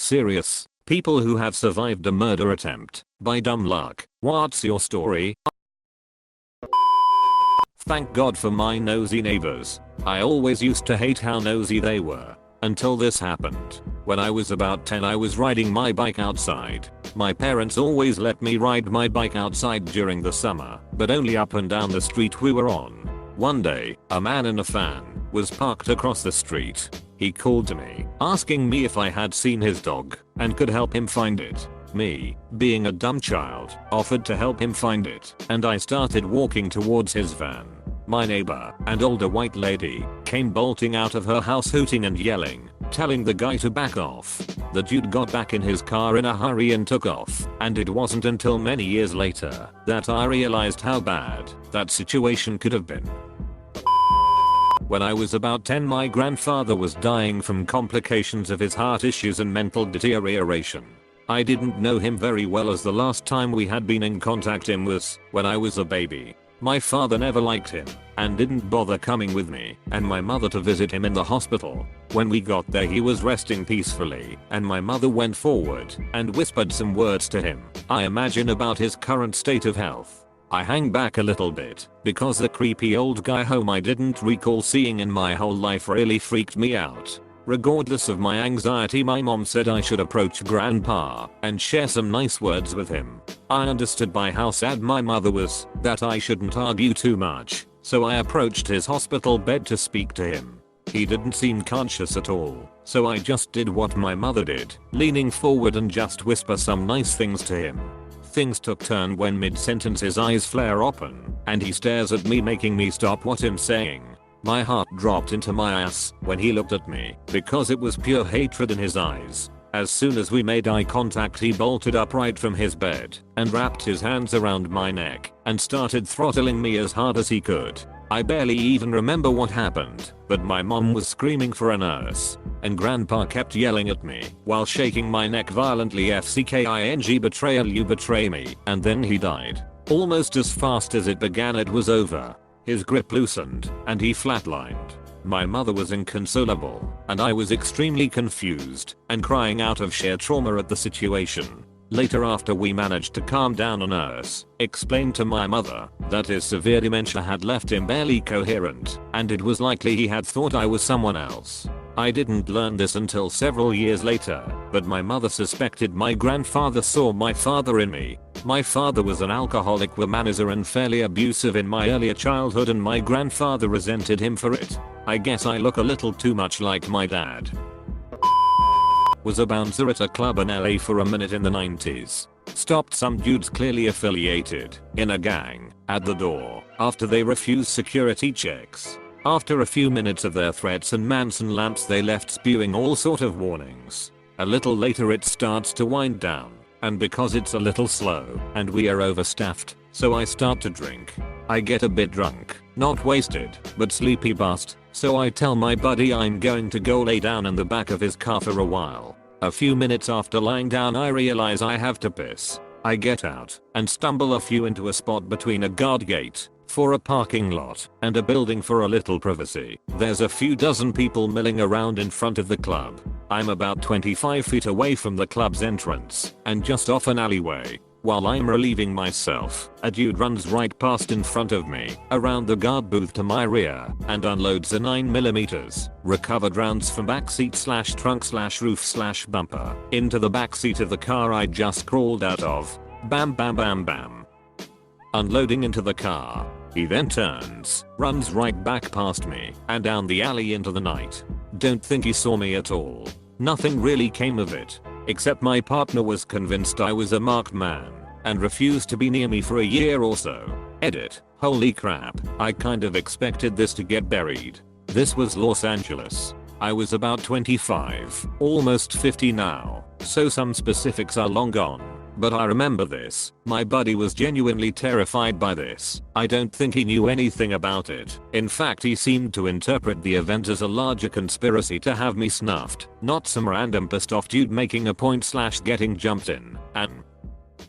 serious. People who have survived a murder attempt by dumb luck. What's your story? Thank God for my nosy neighbors. I always used to hate how nosy they were. Until this happened. When I was about 10 I was riding my bike outside. My parents always let me ride my bike outside during the summer, but only up and down the street we were on. One day, a man in a van was parked across the street. He called to me, asking me if I had seen his dog and could help him find it. Me, being a dumb child, offered to help him find it, and I started walking towards his van. My neighbor, an older white lady, came bolting out of her house hooting and yelling, telling the guy to back off. The dude got back in his car in a hurry and took off, and it wasn't until many years later that I realized how bad that situation could have been. When I was about 10 my grandfather was dying from complications of his heart issues and mental deterioration. I didn't know him very well as the last time we had been in contact him was when I was a baby. My father never liked him and didn't bother coming with me and my mother to visit him in the hospital. When we got there he was resting peacefully and my mother went forward and whispered some words to him, I imagine about his current state of health. I hang back a little bit because the creepy old guy whom I didn't recall seeing in my whole life really freaked me out. Regardless of my anxiety my mom said I should approach grandpa and share some nice words with him. I understood by how sad my mother was that I shouldn't argue too much, so I approached his hospital bed to speak to him. He didn't seem conscious at all, so I just did what my mother did, leaning forward and just whisper some nice things to him. Things took turn when mid-sentence his eyes flare open and he stares at me making me stop what I'm saying. My heart dropped into my ass when he looked at me because it was pure hatred in his eyes. As soon as we made eye contact he bolted upright from his bed and wrapped his hands around my neck and started throttling me as hard as he could. I barely even remember what happened, but my mom was screaming for a nurse and grandpa kept yelling at me while shaking my neck violently, FCKING betrayal, you betray me, and then he died. Almost as fast as it began it was over. His grip loosened and he flatlined. My mother was inconsolable and I was extremely confused and crying out of sheer trauma at the situation. Later after we managed to calm down, a nurse explained to my mother that his severe dementia had left him barely coherent and it was likely he had thought I was someone else. I didn't learn this until several years later, but my mother suspected my grandfather saw my father in me. My father was an alcoholic, womanizer and fairly abusive in my earlier childhood and my grandfather resented him for it. I guess I look a little too much like my dad. Was a bouncer at a club in LA for a minute in the 90s. Stopped some dudes clearly affiliated in a gang at the door after they refused security checks. After a few minutes of their threats and Manson lamps they left spewing all sort of warnings. A little later it starts to wind down, and because it's a little slow and we are overstaffed, so I start to drink. I get a bit drunk, not wasted, but sleepy bust, so I tell my buddy I'm going to go lay down in the back of his car for a while. A few minutes after lying down I realize I have to piss. I get out and stumble a few into a spot between a guard gate for a parking lot and a building for a little privacy. There's a few dozen people milling around in front of the club. I'm about 25 feet away from the club's entrance and just off an alleyway. While I'm relieving myself, a dude runs right past in front of me, around the guard booth to my rear, and unloads a 9mm recovered rounds from backseat / trunk / roof / bumper into the backseat of the car I just crawled out of. Bam bam bam bam. Unloading into the car. He then turns, runs right back past me, and down the alley into the night. Don't think he saw me at all. Nothing really came of it, except my partner was convinced I was a marked man, and refused to be near me for a year or so. Edit. Holy crap, I kind of expected this to get buried. This was Los Angeles. I was about 25, almost 50 now, so some specifics are long gone. But I remember this. My buddy was genuinely terrified by this. I don't think he knew anything about it. In fact, he seemed to interpret the event as a larger conspiracy to have me snuffed, not some random pissed off dude making a point / getting jumped in. And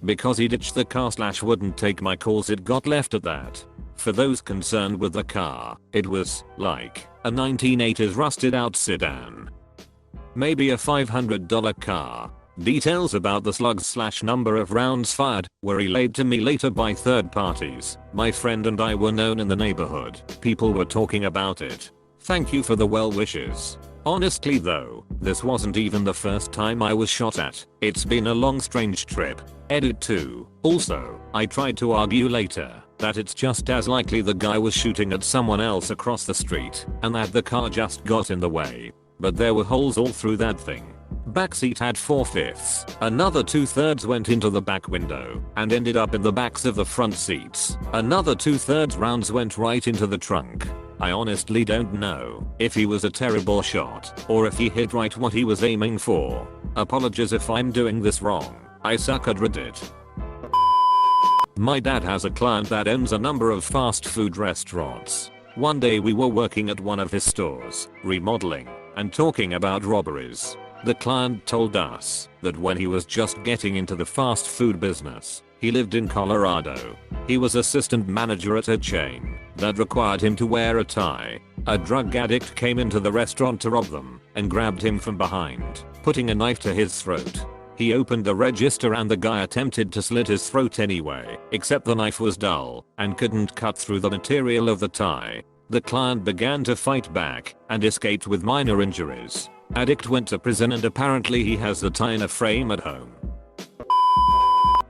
because he ditched the car / wouldn't take my calls, it got left at that. For those concerned with the car, it was like a 1980s rusted out sedan. maybe a $500 car. Details about the slugs / number of rounds fired were relayed to me later by third parties. My friend and I were known in the neighborhood. People were talking about it. Thank you for the well wishes. Honestly though, this wasn't even the first time I was shot at. It's been a long strange trip. Edit 2. Also, I tried to argue later that it's just as likely the guy was shooting at someone else across the street and that the car just got in the way. But there were holes all through that thing. Backseat had 4/5. Another 2/3 went into the back window and ended up in the backs of the front seats. Another 2/3 rounds went right into the trunk. I honestly don't know if he was a terrible shot or if he hit right what he was aiming for. Apologies if I'm doing this wrong. I suck at Reddit. My dad has a client that owns a number of fast food restaurants. One day we were working at one of his stores, remodeling, and talking about robberies. The client told us that when he was just getting into the fast food business, he lived in Colorado. He was assistant manager at a chain that required him to wear a tie. A drug addict came into the restaurant to rob them and grabbed him from behind, putting a knife to his throat. He opened the register and the guy attempted to slit his throat anyway, except the knife was dull and couldn't cut through the material of the tie. The client began to fight back and escaped with minor injuries. Addict went to prison and apparently he has the tie in a frame at home.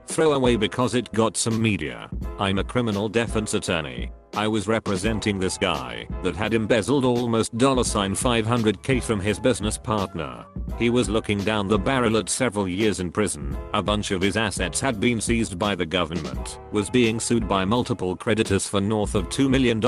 Throw away because it got some media. I'm a criminal defense attorney. I was representing this guy that had embezzled almost $500K from his business partner. He was looking down the barrel at several years in prison. A bunch of his assets had been seized by the government, was being sued by multiple creditors for north of $2 million,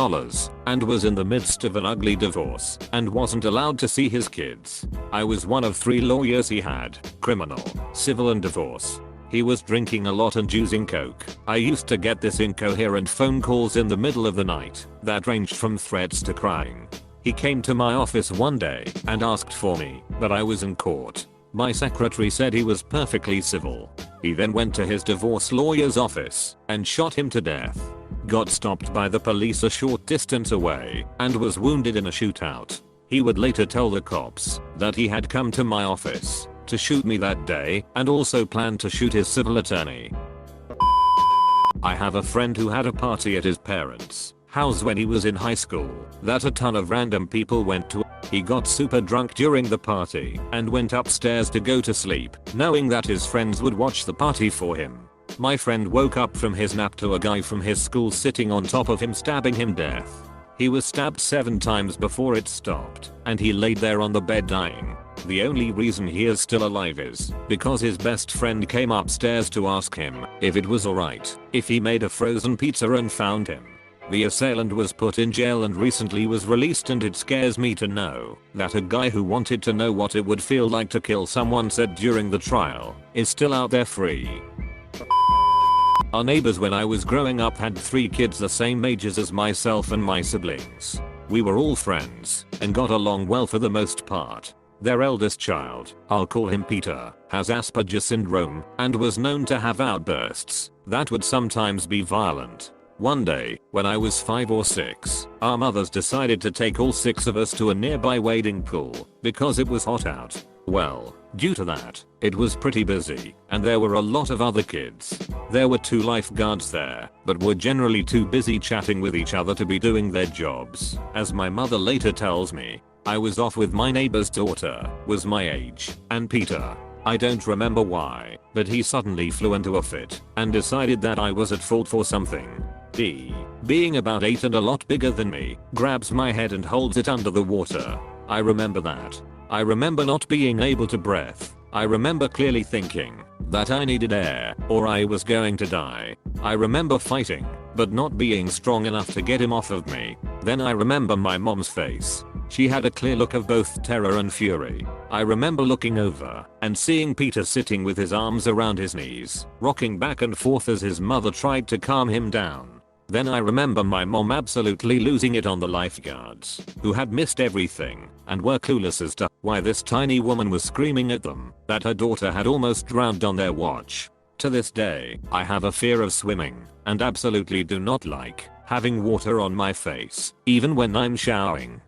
and was in the midst of an ugly divorce and wasn't allowed to see his kids. I was one of 3 lawyers he had: criminal, civil and divorce. He was drinking a lot and using coke. I used to get this incoherent phone calls in the middle of the night that ranged from threats to crying. He came to my office one day and asked for me, but I was in court. My secretary said he was perfectly civil. He then went to his divorce lawyer's office and shot him to death. Got stopped by the police a short distance away and was wounded in a shootout. He would later tell the cops that he had come to my office to shoot me that day and also planned to shoot his civil attorney. I have a friend who had a party at his parents' house when he was in high school that a ton of random people went to. He got super drunk during the party and went upstairs to go to sleep, knowing that his friends would watch the party for him. My friend woke up from his nap to a guy from his school sitting on top of him stabbing him to death. He was stabbed 7 times before it stopped, and he laid there on the bed dying. The only reason he is still alive is because his best friend came upstairs to ask him if it was alright if he made a frozen pizza and found him. The assailant was put in jail and recently was released, and it scares me to know that a guy who wanted to know what it would feel like to kill someone said during the trial is still out there free. Our neighbors when I was growing up had 3 kids the same ages as myself and my siblings. We were all friends and got along well for the most part. Their eldest child, I'll call him Peter, has Asperger's syndrome and was known to have outbursts that would sometimes be violent. One day, when I was 5 or 6, our mothers decided to take all 6 of us to a nearby wading pool because it was hot out. Well, due to that, it was pretty busy and there were a lot of other kids. There were 2 lifeguards there, but were generally too busy chatting with each other to be doing their jobs. As my mother later tells me, I was off with my neighbor's daughter, was my age, and Peter. I don't remember why, but he suddenly flew into a fit and decided that I was at fault for something. D, being about 8 and a lot bigger than me, grabs my head and holds it under the water. I remember that. I remember not being able to breathe. I remember clearly thinking that I needed air or I was going to die. I remember fighting, but not being strong enough to get him off of me. Then I remember my mom's face. She had a clear look of both terror and fury. I remember looking over and seeing Peter sitting with his arms around his knees, rocking back and forth as his mother tried to calm him down. Then I remember my mom absolutely losing it on the lifeguards, who had missed everything and were clueless as to why this tiny woman was screaming at them that her daughter had almost drowned on their watch. To this day, I have a fear of swimming and absolutely do not like having water on my face, even when I'm showering.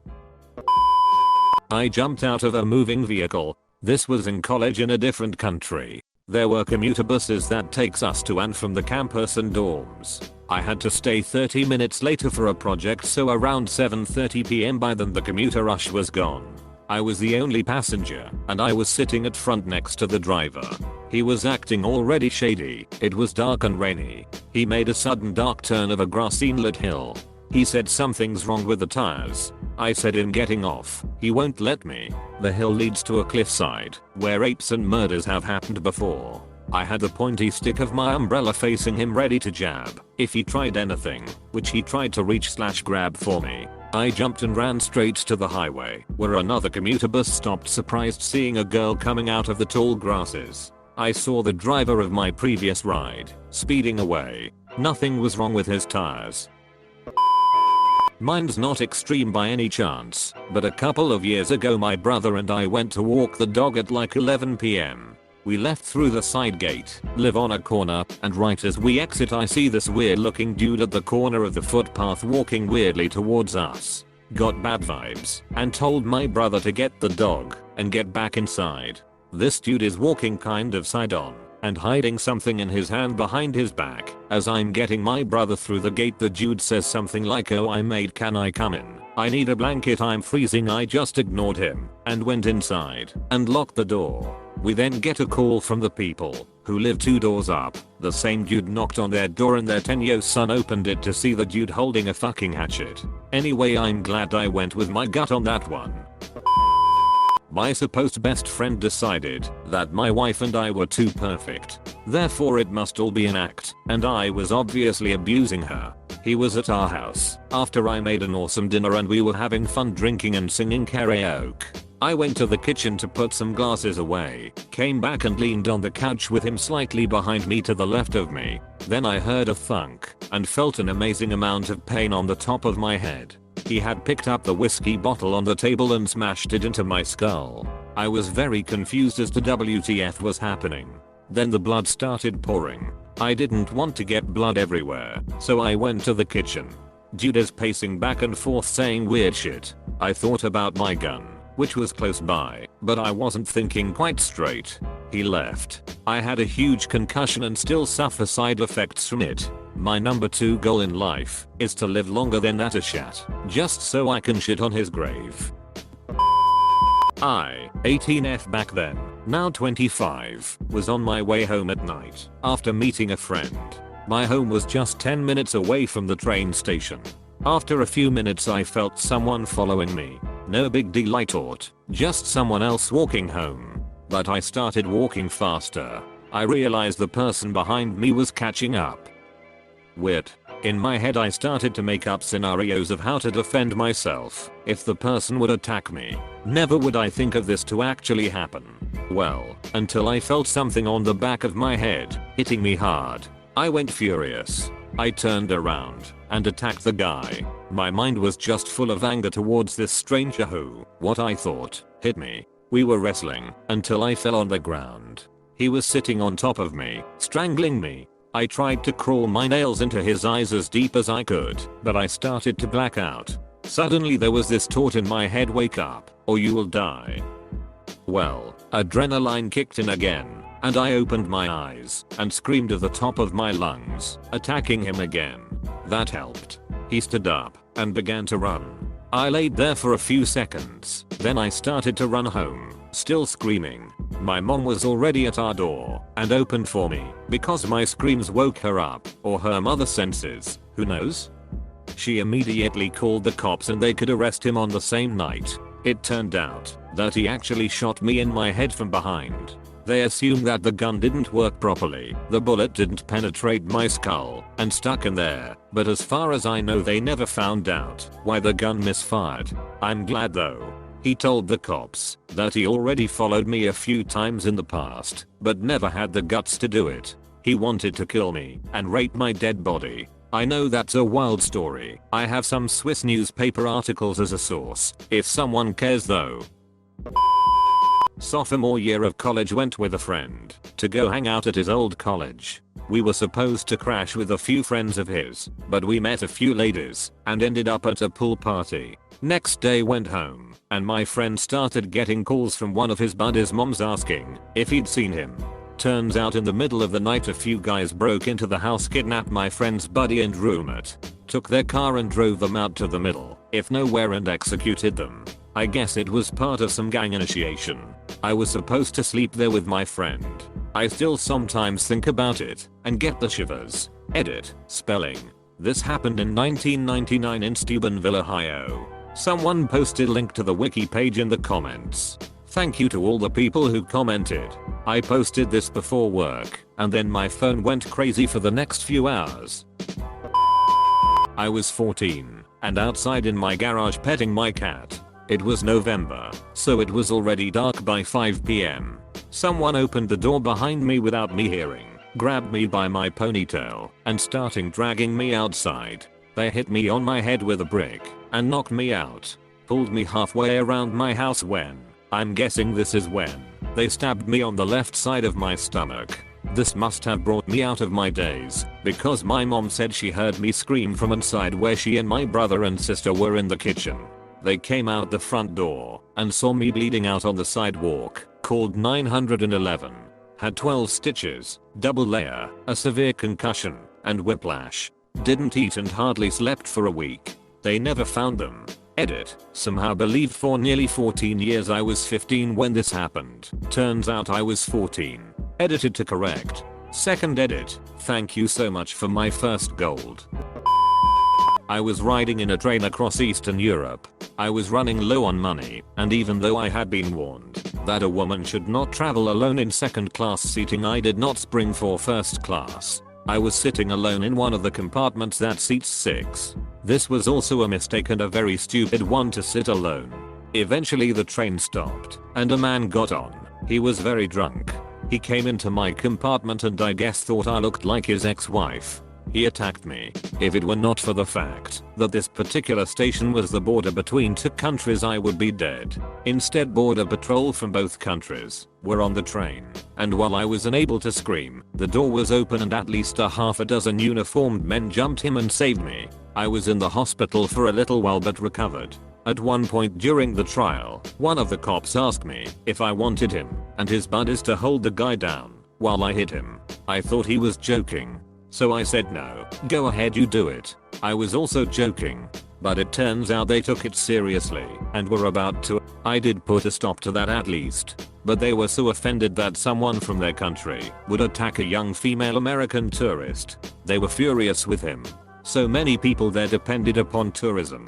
I jumped out of a moving vehicle. This was in college in a different country. There were commuter buses that takes us to and from the campus and dorms. I had to stay 30 minutes later for a project, so around 7:30 p.m. by then the commuter rush was gone. I was the only passenger and I was sitting at front next to the driver. He was acting already shady. It was dark and rainy. He made a sudden dark turn of a grass-lit hill. He said something's wrong with the tires. I said in getting off. He won't let me. The hill leads to a cliffside where rapes and murders have happened before. I had the pointy stick of my umbrella facing him ready to jab if he tried anything, which he tried to reach/grab for me. I jumped and ran straight to the highway where another commuter bus stopped, surprised seeing a girl coming out of the tall grasses. I saw the driver of my previous ride speeding away. Nothing was wrong with his tires. Mine's not extreme by any chance, but a couple of years ago my brother and I went to walk the dog at like 11 p.m. We left through the side gate, live on a corner, and right as we exit I see this weird looking dude at the corner of the footpath walking weirdly towards us. Got bad vibes and told my brother to get the dog and get back inside. This dude is walking kind of side on and hiding something in his hand behind his back. As I'm getting my brother through the gate, the dude says something like, "Oh, I'm made, can I come in? I need a blanket, I'm freezing." I just ignored him and went inside and locked the door. We then get a call from the people who live 2 doors up. The same dude knocked on their door and their 10-year-old son opened it to see the dude holding a fucking hatchet. Anyway, I'm glad I went with my gut on that one. My supposed best friend decided that my wife and I were too perfect. Therefore it must all be an act, and I was obviously abusing her. He was at our house after I made an awesome dinner and we were having fun drinking and singing karaoke. I went to the kitchen to put some glasses away, came back and leaned on the couch with him slightly behind me to the left of me. Then I heard a thunk and felt an amazing amount of pain on the top of my head. He had picked up the whiskey bottle on the table and smashed it into my skull. I was very confused as to WTF was happening. Then the blood started pouring. I didn't want to get blood everywhere, so I went to the kitchen. Dude is pacing back and forth saying weird shit. I thought about my gun, which was close by, but I wasn't thinking quite straight. He left. I had a huge concussion and still suffer side effects from it. My number 2 goal in life is to live longer than that shat, just so I can shit on his grave. I, 18F back then, now 25, was on my way home at night after meeting a friend. My home was just 10 minutes away from the train station. After a few minutes I felt someone following me. No big deal, I thought, just someone else walking home. But I started walking faster. I realized the person behind me was catching up. Weird. In my head I started to make up scenarios of how to defend myself if the person would attack me. Never would I think of this to actually happen. Well, until I felt something on the back of my head, hitting me hard. I went furious. I turned around and attacked the guy. My mind was just full of anger towards this stranger who, what I thought, hit me. We were wrestling until I fell on the ground. He was sitting on top of me, strangling me. I tried to crawl my nails into his eyes as deep as I could, but I started to black out. Suddenly there was this thought in my head, wake up, or you will die. Well, adrenaline kicked in again, and I opened my eyes and screamed at the top of my lungs, attacking him again. That helped. He stood up and began to run. I laid there for a few seconds, then I started to run home, still screaming. My mom was already at our door and opened for me because my screams woke her up, or her mother senses, who knows? She immediately called the cops and they could arrest him on the same night. It turned out that he actually shot me in my head from behind. They assumed that the gun didn't work properly. The bullet didn't penetrate my skull and stuck in there, but as far as I know they never found out why the gun misfired. I'm glad though. He told the cops that he already followed me a few times in the past, but never had the guts to do it. He wanted to kill me and rape my dead body. I know that's a wild story. I have some Swiss newspaper articles as a source, if someone cares though. Sophomore year of college, went with a friend to go hang out at his old college. We were supposed to crash with a few friends of his, but we met a few ladies and ended up at a pool party. Next day went home, and my friend started getting calls from one of his buddies' moms asking if he'd seen him. Turns out in the middle of the night a few guys broke into the house, kidnapped my friend's buddy and roommate, took their car and drove them out to the middle of nowhere and executed them. I guess it was part of some gang initiation. I was supposed to sleep there with my friend. I still sometimes think about it and get the shivers. Edit. Spelling. This happened in 1999 in Steubenville, Ohio. Someone posted link to the wiki page in the comments. Thank you to all the people who commented. I posted this before work, and then my phone went crazy for the next few hours. I was 14 and outside in my garage petting my cat. It was November, so it was already dark by 5 PM. Someone opened the door behind me without me hearing, grabbed me by my ponytail, and starting dragging me outside. They hit me on my head with a brick and knocked me out. Pulled me halfway around my house when, I'm guessing this is when, they stabbed me on the left side of my stomach. This must have brought me out of my daze, because my mom said she heard me scream from inside where she and my brother and sister were in the kitchen. They came out the front door and saw me bleeding out on the sidewalk, called 911. Had 12 stitches, double layer, a severe concussion, and whiplash. Didn't eat and hardly slept for a week. They never found them. Edit. Somehow believed for nearly 14 years I was 15 when this happened. Turns out I was 14. Edited to correct. Second edit. Thank you so much for my first gold. I was riding in a train across Eastern Europe. I was running low on money, and even though I had been warned that a woman should not travel alone in second class seating, I did not spring for first class. I was sitting alone in one of the compartments that seats 6. This was also a mistake and a very stupid one to sit alone. Eventually the train stopped, and a man got on. He was very drunk. He came into my compartment and I guess thought I looked like his ex-wife. He attacked me. If it were not for the fact that this particular station was the border between two countries, I would be dead. Instead, border patrol from both countries were on the train, and while I was unable to scream, the door was open and at least a half a dozen uniformed men jumped him and saved me. I was in the hospital for a little while but recovered. At one point during the trial, one of the cops asked me if I wanted him and his buddies to hold the guy down while I hit him. I thought he was joking, so I said no, go ahead, you do it. I was also joking, but it turns out they took it seriously and were about to. I did put a stop to that at least, but they were so offended that someone from their country would attack a young female American tourist. They were furious with him. So many people there depended upon tourism.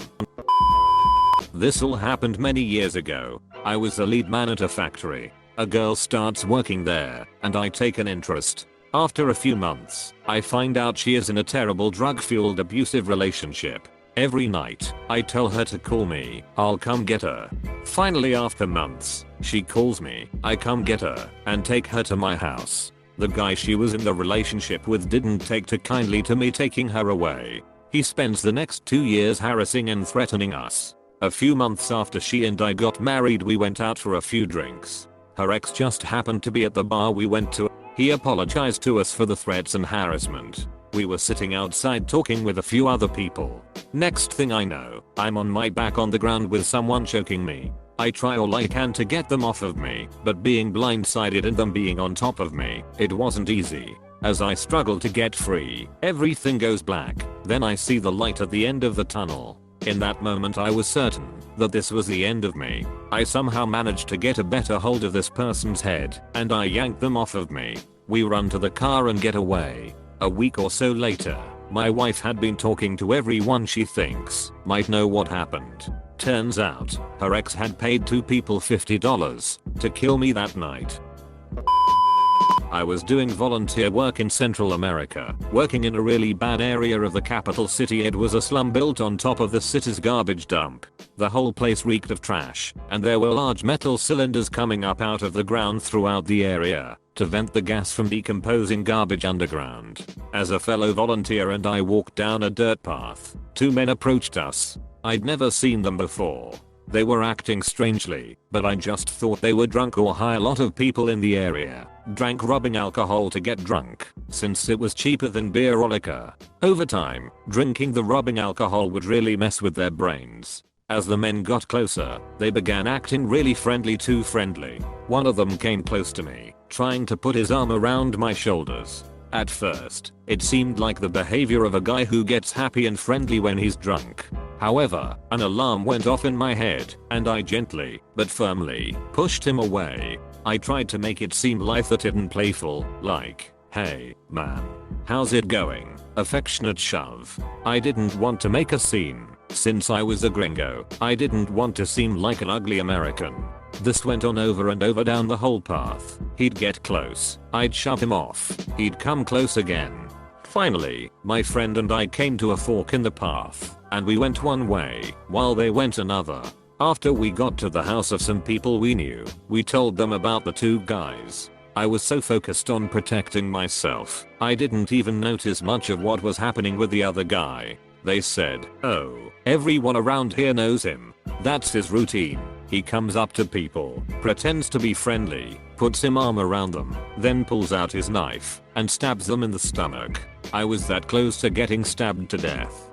This all happened many years ago. I was the lead man at a factory. A girl starts working there, and I take an interest. After a few months, I find out she is in a terrible drug-fueled abusive relationship. Every night, I tell her to call me, I'll come get her. Finally, after months, she calls me, I come get her, and take her to my house. The guy she was in the relationship with didn't take too kindly to me taking her away. He spends the next 2 years harassing and threatening us. A few months after she and I got married, we went out for a few drinks. Her ex just happened to be at the bar we went to. He apologized to us for the threats and harassment. We were sitting outside talking with a few other people. Next thing I know, I'm on my back on the ground with someone choking me. I try all I can to get them off of me, but being blindsided and them being on top of me, it wasn't easy. As I struggle to get free, everything goes black. Then I see the light at the end of the tunnel. In that moment I was certain that this was the end of me. I somehow managed to get a better hold of this person's head, and I yanked them off of me. We run to the car and get away. A week or so later, my wife had been talking to everyone she thinks might know what happened. Turns out, her ex had paid 2 people $50 to kill me that night. I was doing volunteer work in Central America, working in a really bad area of the capital city. It was a slum built on top of the city's garbage dump. The whole place reeked of trash, and there were large metal cylinders coming up out of the ground throughout the area to vent the gas from decomposing garbage underground. As a fellow volunteer and I walked down a dirt path, 2 men approached us. I'd never seen them before. They were acting strangely, but I just thought they were drunk or high. A lot of people in the area drank rubbing alcohol to get drunk, since it was cheaper than beer or liquor. Over time, drinking the rubbing alcohol would really mess with their brains. As the men got closer, they began acting really friendly, too friendly. One of them came close to me, trying to put his arm around my shoulders. At first, it seemed like the behavior of a guy who gets happy and friendly when he's drunk. However, an alarm went off in my head, and I gently, but firmly, pushed him away. I tried to make it seem light-hearted and playful, like, "Hey, man. How's it going?" Affectionate shove. I didn't want to make a scene. Since I was a gringo, I didn't want to seem like an ugly American. This went on over and over down the whole path. He'd get close, I'd shove him off, he'd come close again. Finally, my friend and I came to a fork in the path, and we went one way, while they went another. After we got to the house of some people we knew, we told them about the two guys. I was so focused on protecting myself, I didn't even notice much of what was happening with the other guy. They said, "Oh, everyone around here knows him. That's his routine. He comes up to people, pretends to be friendly, puts his arm around them, then pulls out his knife and stabs them in the stomach." I was that close to getting stabbed to death.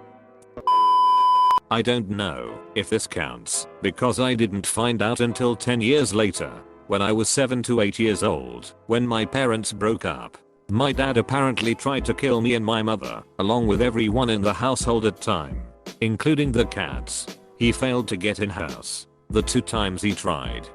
I don't know if this counts, because I didn't find out until 10 years later, when I was 7 to 8 years old, when my parents broke up. My dad apparently tried to kill me and my mother, along with everyone in the household at the time, including the cats. He failed to get in house. The 2 times he tried,